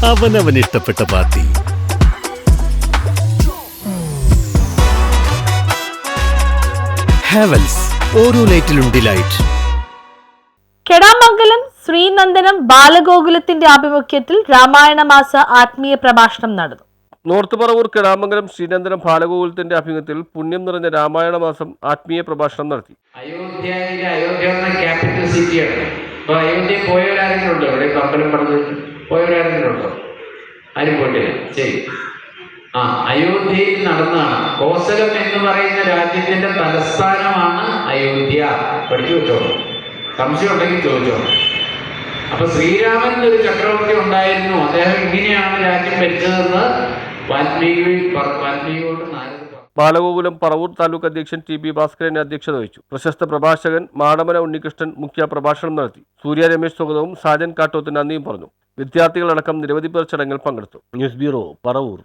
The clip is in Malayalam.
അവനവന് ഇഷ്ടപ്പെട്ട പാർട്ടി. ഹാവൽസ്, ഓരോ ലൈറ്റിലും ഡിലൈറ്റ്. കെടാമംഗലം ശ്രീനന്ദനം ബാലഗോകുലത്തിന്റെ ആഭിമുഖ്യത്തിൽ രാമായണ മാസ ആത്മീയ പ്രഭാഷണം നടന്നു. നോർത്ത് പറവൂർ കെടാമംഗലം ശ്രീനന്ദനം ബാലഗോകുലത്തിന്റെ ആഭിമുഖ്യത്തിൽ പുണ്യം നിറഞ്ഞ രാമായണ മാസം ആത്മീയ പ്രഭാഷണം നടത്തി. അയോധ്യ ക്യാപിറ്റൽ സിറ്റിയാണ്. അപ്പൊ അയോധ്യ പോയവരാരെങ്കിലും ഉണ്ടോ? ഇവിടെ കപ്പലും പറഞ്ഞ് പോയവരാരെങ്കിലും ഉണ്ടോ? ആരും പോയിട്ടില്ല. ശരി. അയോധ്യയിൽ നടന്നതാണ്. കോസലം എന്ന് പറയുന്ന രാജ്യത്തിന്റെ തലസ്ഥാനമാണ് അയോധ്യ. പഠിച്ചു വെച്ചോ, സംശയം ഉണ്ടെങ്കിൽ ചോദിച്ചോ. അപ്പൊ ശ്രീരാമൻ ഒരു ചക്രവർത്തി ഉണ്ടായിരുന്നു. അദ്ദേഹം ഇങ്ങനെയാണ് രാജ്യം ഭരിച്ചതെന്ന് വാൽമീകിയോട് നാരദ. ബാലഗോകുലം പറവൂർ താലൂക്ക് അധ്യക്ഷൻ ടി ബി ഭാസ്കരൻ അധ്യക്ഷത വഹിച്ചു. പ്രശസ്ത പ്രഭാഷകൻ മാടമന ഉണ്ണികൃഷ്ണൻ മുഖ്യ പ്രഭാഷണം നടത്തി. സൂര്യ രമേശ് സ്വാഗതവും സാജൻ കാട്ടോത്ത് നന്ദിയും പറഞ്ഞു. വിദ്യാർത്ഥികളടക്കം നിരവധി പേർ ചടങ്ങിൽ പങ്കെടുത്തു. News bureau, Paravur.